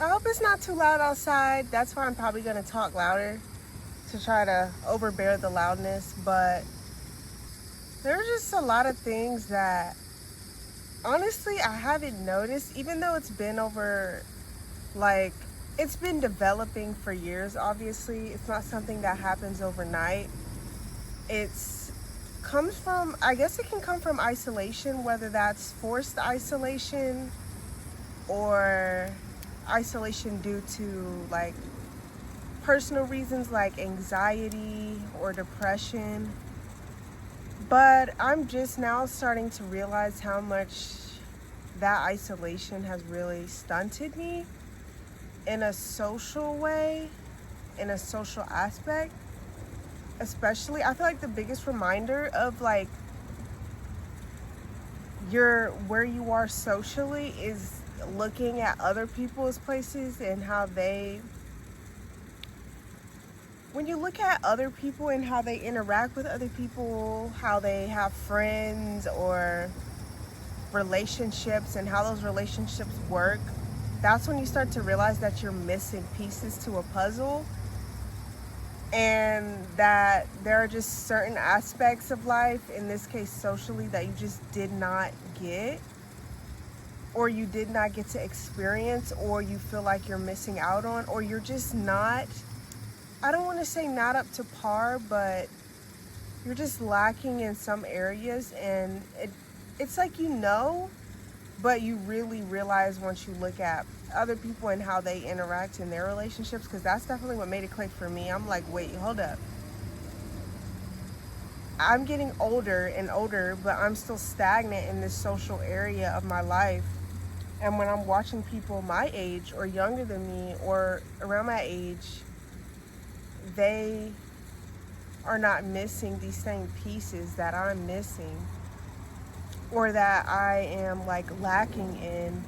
I hope it's not too loud outside. That's why I'm probably going to talk louder to try to overbear the loudness. But there's just a lot of things that honestly I haven't noticed, even though it's been over, like, it's been developing for years. Obviously, it's not something that happens overnight. It's comes from, I guess it can come from isolation, whether that's forced isolation or isolation due to like personal reasons like anxiety or depression. But I'm just now starting to realize how much that isolation has really stunted me in a social way, in a social aspect. Especially, I feel like the biggest reminder of like your where you are socially is looking at other people's places and how they, when you look at other people and how they interact with other people, how they have friends or relationships and how those relationships work, that's when you start to realize that you're missing pieces to a puzzle, and that there are just certain aspects of life, in this case socially, that you just did not get, or you did not get to experience, or you feel like you're missing out on, or you're just not, I don't want to say not up to par, but you're just lacking in some areas. And it's like, but you really realize once you look at other people and how they interact in their relationships, because that's definitely what made it click for me. I'm like, wait, hold up. I'm getting older and older, but I'm still stagnant in this social area of my life. And when I'm watching people my age or younger than me or around my age, they are not missing these same pieces that I'm missing, or that I am like lacking in,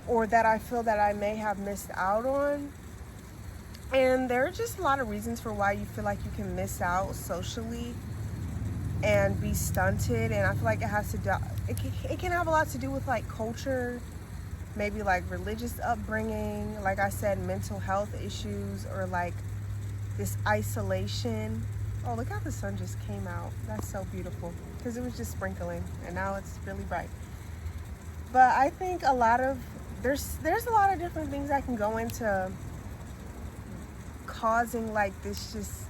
or that I feel that I may have missed out on. And there are just a lot of reasons for why you feel like you can miss out socially and be stunted. And I feel like it has to do, it can have a lot to do with like culture, maybe like religious upbringing, like I said, mental health issues, or like this isolation. Oh, look how the sun just came out. That's so beautiful, because it was just sprinkling and now it's really bright. But I think there's a lot of different things that can go into causing like this just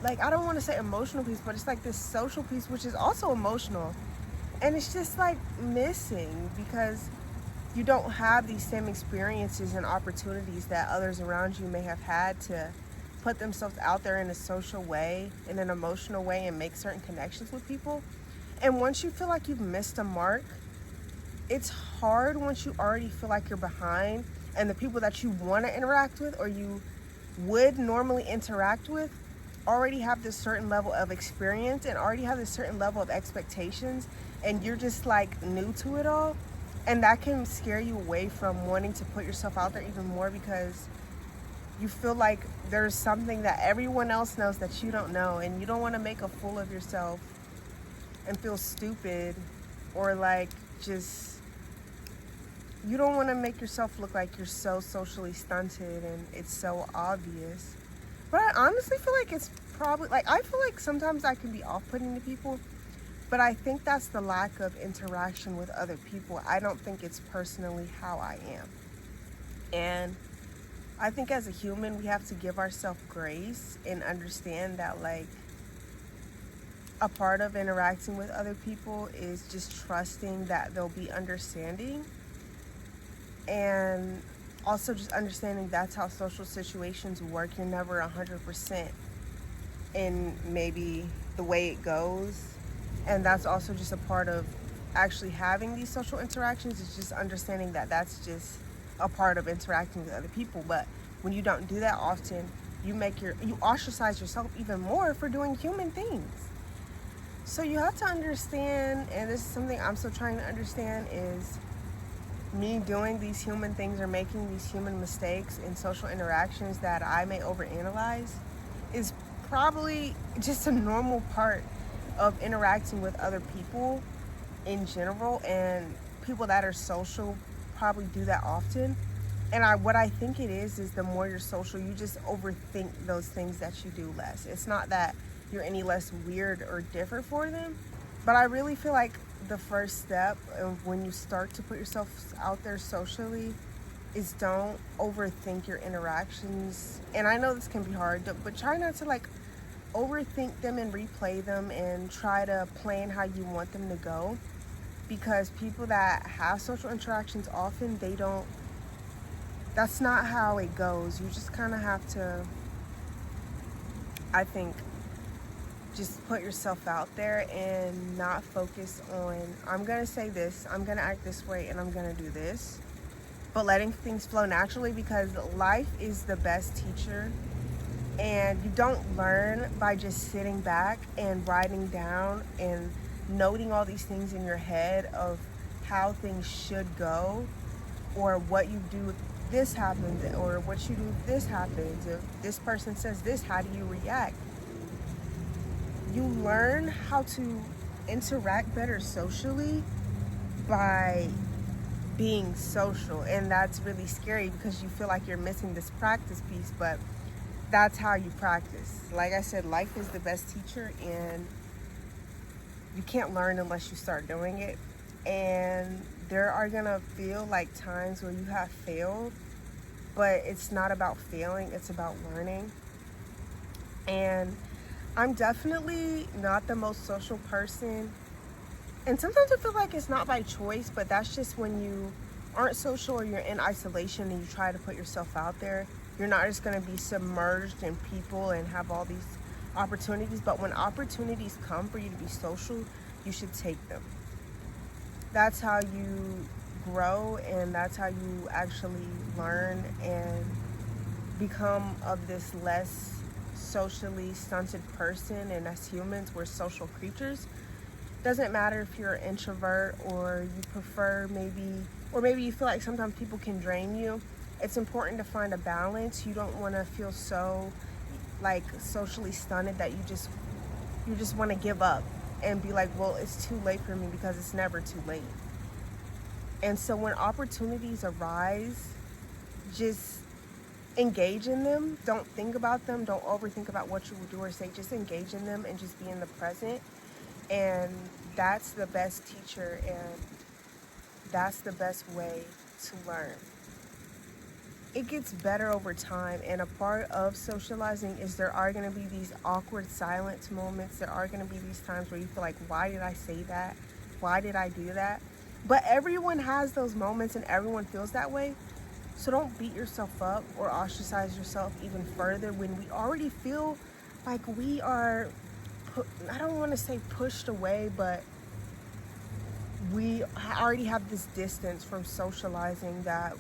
like, I don't want to say emotional piece, but it's like this social piece which is also emotional, and it's just like missing because you don't have these same experiences and opportunities that others around you may have had to put themselves out there in a social way, in an emotional way, and make certain connections with people. And once you feel like you've missed a mark, it's hard once you already feel like you're behind, and the people that you want to interact with or you would normally interact with already have this certain level of experience and already have this certain level of expectations, and you're just like new to it all. And that can scare you away from wanting to put yourself out there even more, because you feel like there's something that everyone else knows that you don't know, and you don't want to make a fool of yourself and feel stupid, or like just, you don't want to make yourself look like you're so socially stunted and it's so obvious. But I honestly feel like it's probably, like, I feel like sometimes I can be off-putting to people, but I think that's the lack of interaction with other people. I don't think it's personally how I am. And I think as a human, we have to give ourselves grace and understand that, like, a part of interacting with other people is just trusting that they'll be understanding, and also just understanding that's how social situations work. You're never 100% in maybe the way it goes, and that's also just a part of actually having these social interactions, is just understanding that that's just a part of interacting with other people. But when you don't do that often, you ostracize yourself even more for doing human things. So you have to understand, and this is something I'm still trying to understand, is me doing these human things or making these human mistakes in social interactions that I may overanalyze is probably just a normal part of interacting with other people in general, and people that are social probably do that often. And what I think it is the more you're social, you just overthink those things that you do less. It's not that you're any less weird or different for them, but I really feel like the first step of when you start to put yourself out there socially is don't overthink your interactions. And I know this can be hard, but try not to like overthink them and replay them and try to plan how you want them to go, because people that have social interactions often, they don't, that's not how it goes. You just kind of have to, I think, just put yourself out there and not focus on, I'm gonna say this, I'm gonna act this way, and I'm gonna do this, but letting things flow naturally, because life is the best teacher. And you don't learn by just sitting back and writing down and noting all these things in your head of how things should go, or what you do if this happens, or what you do if this happens. If this person says this, how do you react? You learn how to interact better socially by being social, and that's really scary because you feel like you're missing this practice piece, but that's how you practice. Like I said, life is the best teacher, and you can't learn unless you start doing it. And there are gonna feel like times where you have failed, but it's not about failing, it's about learning. And I'm definitely not the most social person, and sometimes I feel like it's not by choice, but that's just when you aren't social or you're in isolation and you try to put yourself out there. You're not just going to be submerged in people and have all these opportunities, but when opportunities come for you to be social, you should take them. That's how you grow, and that's how you actually learn and become of this less socially stunted person. And as humans, we're social creatures. Doesn't matter if you're an introvert or you prefer maybe you feel like sometimes people can drain you. It's important to find a balance. You don't want to feel so like socially stunted that you just want to give up and be like, well, it's too late for me, because it's never too late. And so when opportunities arise, just engage in them. Don't think about them. Don't overthink about what you will do or say. Just engage in them and just be in the present. And that's the best teacher, and that's the best way to learn. It gets better over time, and a part of socializing is there are going to be these awkward silence moments. There are going to be these times where you feel like, why did I say that? Why did I do that? But everyone has those moments, and everyone feels that way. So don't beat yourself up or ostracize yourself even further when we already feel like we are, I don't want to say pushed away, but we already have this distance from socializing that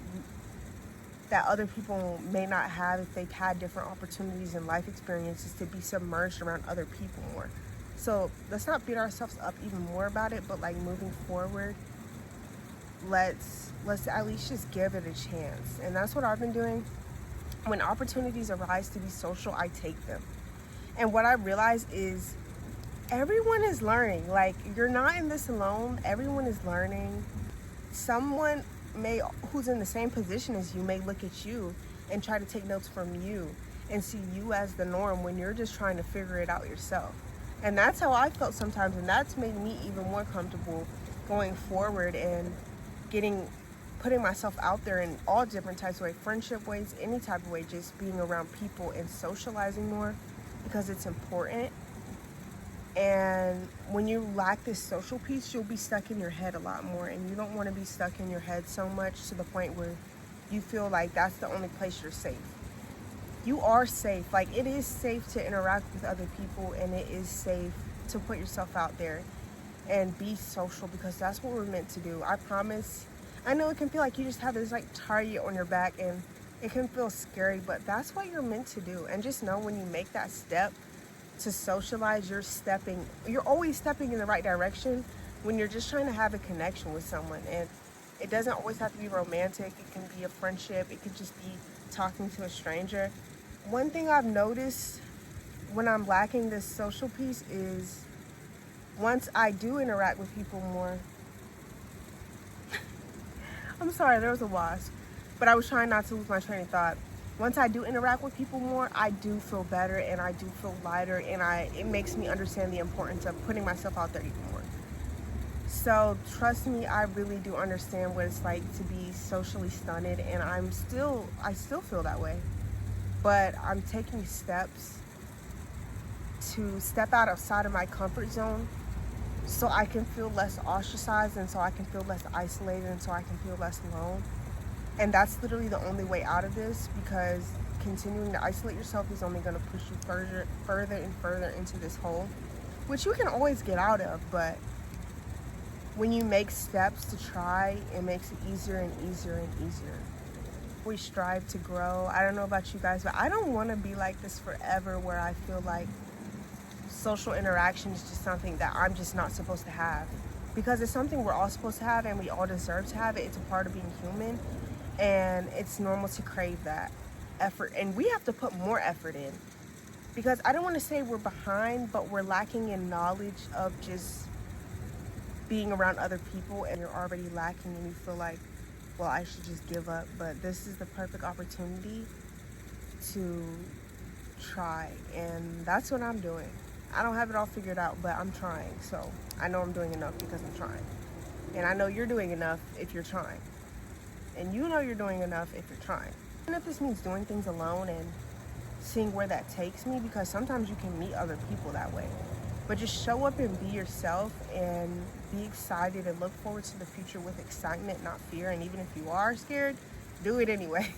other people may not have if they've had different opportunities and life experiences to be submerged around other people more. So let's not beat ourselves up even more about it, but like moving forward, let's at least just give it a chance. And that's what I've been doing. When opportunities arise to be social, I take them. And what I realize is everyone is learning. Like, you're not in this alone. Everyone is learning. Someone who's in the same position as you may look at you and try to take notes from you and see you as the norm when you're just trying to figure it out yourself. And that's how I felt sometimes, and that's made me even more comfortable going forward and putting myself out there in all different types of ways, friendship ways, any type of way, just being around people and socializing more, because it's important. And when you lack this social piece, you'll be stuck in your head a lot more, and you don't want to be stuck in your head so much to the point where you feel like that's the only place you're safe. You are safe. Like, it is safe to interact with other people, and it is safe to put yourself out there and be social, because that's what we're meant to do. I promise. I know it can feel like you just have this like target on your back, and it can feel scary, but that's what you're meant to do. And just know when you make that step to socialize, you're always stepping in the right direction when you're just trying to have a connection with someone. And it doesn't always have to be romantic. It can be a friendship. It could just be talking to a stranger. One thing I've noticed when I'm lacking this social piece is once I do interact with people more, I'm sorry, there was a wasp. But I was trying not to lose my train of thought. Once I do interact with people more, I do feel better and I do feel lighter, and it makes me understand the importance of putting myself out there even more. So trust me, I really do understand what it's like to be socially stunted, and I still feel that way. But I'm taking steps to step outside of my comfort zone so I can feel less ostracized, and so I can feel less isolated, and so I can feel less alone. And that's literally the only way out of this, because continuing to isolate yourself is only going to push you further and further into this hole, which you can always get out of. But when you make steps to try, it makes it easier and easier and easier. We strive to grow. I don't know about you guys, but I don't want to be like this forever, where I feel like social interaction is just something that I'm just not supposed to have, because it's something we're all supposed to have and we all deserve to have it. It's a part of being human, and it's normal to crave that effort, and we have to put more effort in, because I don't want to say we're behind, but we're lacking in knowledge of just being around other people, and you're already lacking and you feel like, well, I should just give up. But this is the perfect opportunity to try, and that's what I'm doing. I don't have it all figured out, but I'm trying. So I know I'm doing enough because I'm trying. And I know you're doing enough if you're trying. And you know you're doing enough if you're trying. And if this means doing things alone and seeing where that takes me, because sometimes you can meet other people that way. But just show up and be yourself and be excited and look forward to the future with excitement, not fear. And even if you are scared, do it anyway.